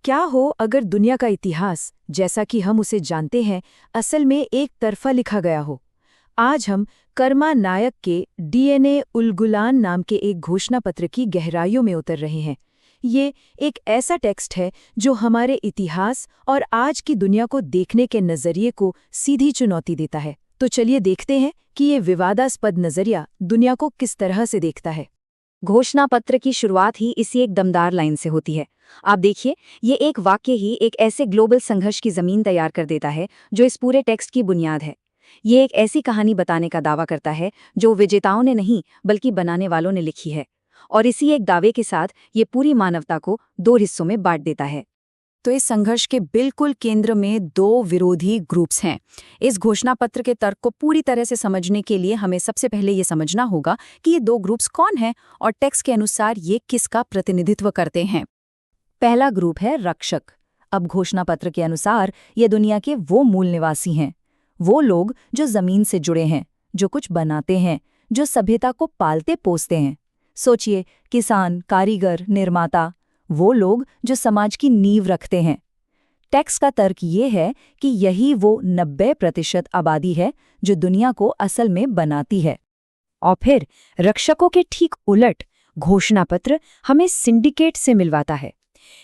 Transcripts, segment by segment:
क्या हो अगर दुनिया का इतिहास, जैसा कि हम उसे जानते हैं, असल में एक तरफा लिखा गया हो। आज हम कर्मा नायक के डीएनए उलगुलान नाम के एक घोषणा पत्र की गहराइयों में उतर रहे हैं। ये एक ऐसा टेक्स्ट है जो हमारे इतिहास और आज की दुनिया को देखने के नजरिए को सीधी चुनौती देता है। तो चलिए देखते हैं कि ये विवादास्पद नजरिया दुनिया को किस तरह से देखता है। घोषणा पत्र की शुरुआत ही इसी एक दमदार लाइन से होती है। आप देखिए, ये एक वाक्य ही एक ऐसे ग्लोबल संघर्ष की जमीन तैयार कर देता है जो इस पूरे टेक्स्ट की बुनियाद है। ये एक ऐसी कहानी बताने का दावा करता है जो विजेताओं ने नहीं बल्कि बनाने वालों ने लिखी है, और इसी एक दावे के साथ ये पूरी मानवता को दो हिस्सों में बांट देता है। तो इस संघर्ष के बिल्कुल केंद्र में दो विरोधी ग्रुप्स हैं। इस घोषणा पत्र के तर्क को पूरी तरह से समझने के लिए हमें सबसे पहले ये समझना होगा कि ये दो ग्रुप्स कौन हैं और टेक्स्ट के अनुसार ये किसका प्रतिनिधित्व करते हैं। पहला ग्रुप है रक्षक। अब घोषणा पत्र के अनुसार ये दुनिया के वो मूल निवासी हैं, वो लोग जो जमीन से जुड़े हैं, जो कुछ बनाते हैं, जो सभ्यता को पालते पोसते हैं। सोचिए, किसान, कारीगर, निर्माता, वो लोग जो समाज की नींव रखते हैं। टेक्स्ट का तर्क ये है कि यही वो 90% आबादी है जो दुनिया को असल में बनाती है। और फिर रक्षकों के ठीक उलट घोषणा पत्र हमें सिंडिकेट से मिलवाता है।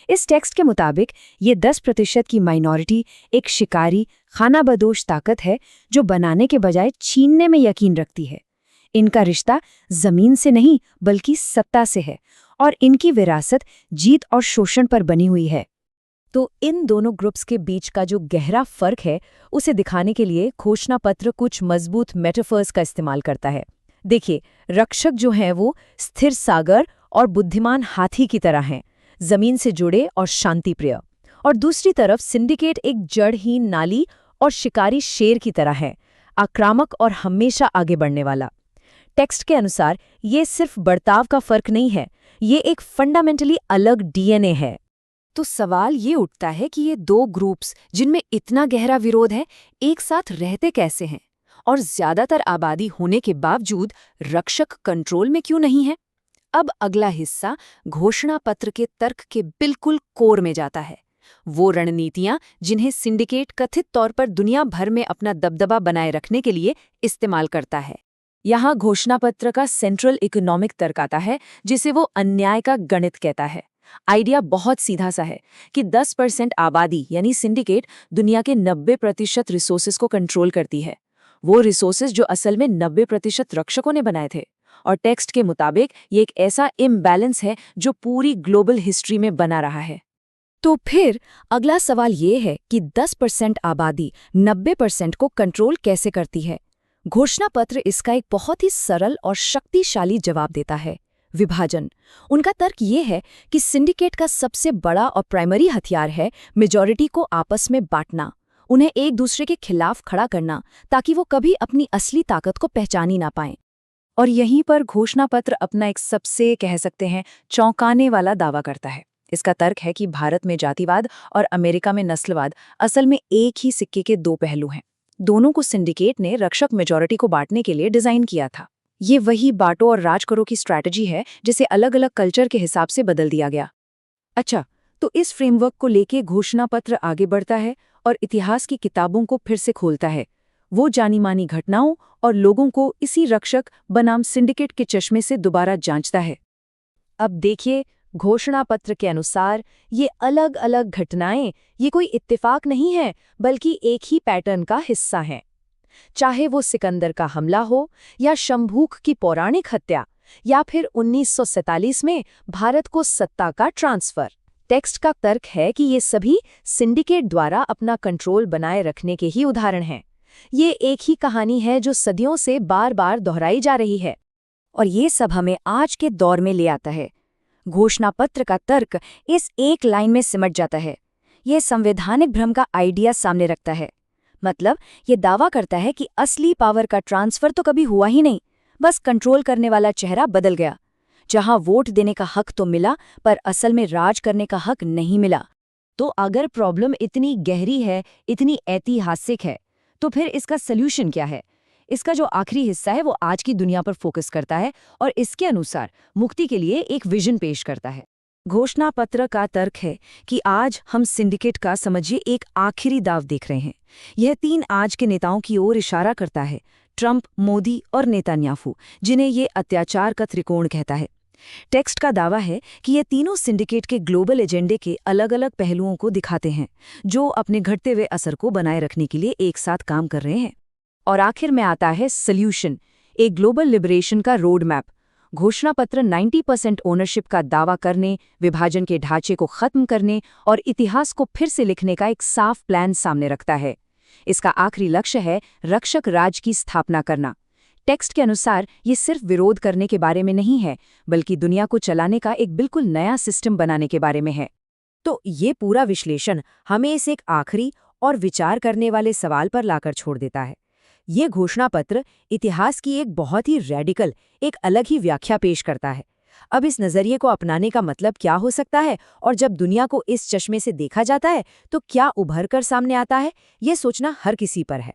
इस टेक्स्ट के मुताबिक ये 10% की माइनॉरिटी एक शिकारी, खानाबदोश ताकत है जो बनाने के बजाय छीनने में यकीन रखती है। इनका रिश्ता जमीन से नहीं बल्कि सत्ता से है, और इनकी विरासत जीत और शोषण पर बनी हुई है। तो इन दोनों ग्रुप्स के बीच का जो गहरा फर्क है, उसे दिखाने के लिए घोषणा पत्र कुछ मजबूत मेटाफर्स का इस्तेमाल करता है। देखिए, रक्षक जो हैं वो स्थिर सागर और बुद्धिमान हाथी की तरह हैं, जमीन से जुड़े और शांतिप्रिय। और दूसरी तरफ सिंडिकेट एक जड़हीन नाली और शिकारी शेर की तरह है, आक्रामक और हमेशा आगे बढ़ने वाला। टेक्स्ट के अनुसार ये सिर्फ बर्ताव का फर्क नहीं है, ये एक फंडामेंटली अलग डीएनए है। तो सवाल ये उठता है कि ये दो ग्रुप्स जिनमें इतना गहरा विरोध है, एक साथ रहते कैसे हैं? और ज्यादातर आबादी होने के बावजूद रक्षक कंट्रोल में क्यों नहीं है? अब अगला हिस्सा घोषणा पत्र के तर्क के बिल्कुल कोर में जाता है। वो रणनीतियां जिन्हें सिंडिकेट कथित तौर पर दुनिया भर में अपना दबदबा बनाए रखने के लिए इस्तेमाल करता है। यहाँ घोषणा पत्र का सेंट्रल इकोनॉमिक तर्क आता है, जिसे वो अन्याय का गणित कहता है। आइडिया बहुत सीधा सा है कि 10% आबादी यानी सिंडिकेट दुनिया के 90% रिसोर्सेज को कंट्रोल करती है। वो रिसोर्सेज जो असल में 90% रक्षकों ने बनाए थे। और टेक्स्ट के मुताबिक ये एक ऐसा इम्बैलेंस है जो पूरी ग्लोबल हिस्ट्री में बना रहा है। तो फिर अगला सवाल ये है कि 10% आबादी 90% को कंट्रोल कैसे करती है? घोषणा पत्र इसका एक बहुत ही सरल और शक्तिशाली जवाब देता है, विभाजन। उनका तर्क ये है कि सिंडिकेट का सबसे बड़ा और प्राइमरी हथियार है मेजॉरिटी को आपस में बांटना, उन्हें एक दूसरे के खिलाफ खड़ा करना, ताकि वो कभी अपनी असली ताकत को पहचान ही ना पाएं। और यहीं पर घोषणा पत्र अपना एक सबसे, कह सकते हैं, चौंकाने वाला दावा करता है। इसका तर्क है कि भारत में जातिवाद और अमेरिका में नस्लवाद असल में एक ही सिक्के के दो पहलू हैं। दोनों को सिंडिकेट ने रक्षक मेजॉरिटी को बांटने के लिए डिजाइन किया था। ये वही बांटो और राज करो की स्ट्रैटेजी है जिसे अलग अलग कल्चर के हिसाब से बदल दिया गया। अच्छा, तो इस फ्रेमवर्क को लेके घोषणा पत्र आगे बढ़ता है और इतिहास की किताबों को फिर से खोलता है। वो जानी मानी घटनाओं और लोगों को इसी रक्षक बनाम सिंडिकेट के चश्मे से दोबारा जांचता है। अब देखिए, घोषणा पत्र के अनुसार ये अलग अलग घटनाएं ये कोई इत्तेफाक नहीं है, बल्कि एक ही पैटर्न का हिस्सा हैं। चाहे वो सिकंदर का हमला हो, या शंभूक की पौराणिक हत्या, या फिर 1947 में भारत को सत्ता का ट्रांसफर। टेक्स्ट का तर्क है कि ये सभी सिंडिकेट द्वारा अपना कंट्रोल बनाए रखने के ही उदाहरण हैं। ये एक ही कहानी है जो सदियों से बार बार दोहराई जा रही है। और ये सब हमें आज के दौर में ले आता है। घोषणा पत्र का तर्क इस एक लाइन में सिमट जाता है। यह संवैधानिक भ्रम का आइडिया सामने रखता है। मतलब ये दावा करता है कि असली पावर का ट्रांसफर तो कभी हुआ ही नहीं, बस कंट्रोल करने वाला चेहरा बदल गया। जहां वोट देने का हक तो मिला, पर असल में राज करने का हक नहीं मिला। तो अगर प्रॉब्लम इतनी गहरी है, इतनी ऐतिहासिक है, तो फिर इसका सल्यूशन क्या है? इसका जो आखिरी हिस्सा है वो आज की दुनिया पर फोकस करता है और इसके अनुसार मुक्ति के लिए एक विजन पेश करता है। घोषणा पत्र का तर्क है कि आज हम सिंडिकेट का समझिए एक आखिरी दाव देख रहे हैं। यह 3 आज के नेताओं की ओर इशारा करता है, ट्रंप, मोदी और नेतन्याहू, जिन्हें ये अत्याचार का त्रिकोण कहता है। टेक्स्ट का दावा है कि ये तीनों सिंडिकेट के ग्लोबल एजेंडे के अलग-अलग पहलुओं को दिखाते हैं, जो अपने घटते हुए असर को बनाए रखने के लिए एक साथ काम कर रहे हैं। और आखिर में आता है सॉल्यूशन, एक ग्लोबल लिबरेशन का रोड मैप। घोषणा पत्र 90% ओनरशिप का दावा करने, विभाजन के ढांचे को खत्म करने और इतिहास को फिर से लिखने का एक साफ प्लान सामने रखता है। इसका आखिरी लक्ष्य है रक्षक राज की स्थापना करना। टेक्स्ट के अनुसार ये सिर्फ विरोध करने के बारे में नहीं है, बल्कि दुनिया को चलाने का एक बिल्कुल नया सिस्टम बनाने के बारे में है। तो ये पूरा विश्लेषण हमें इस एक आखिरी और विचार करने वाले सवाल पर लाकर छोड़ देता है। ये घोषणा पत्र इतिहास की एक बहुत ही रेडिकल, एक अलग ही व्याख्या पेश करता है। अब इस नज़रिए को अपनाने का मतलब क्या हो सकता है, और जब दुनिया को इस चश्मे से देखा जाता है तो क्या उभर कर सामने आता है, ये सोचना हर किसी पर है।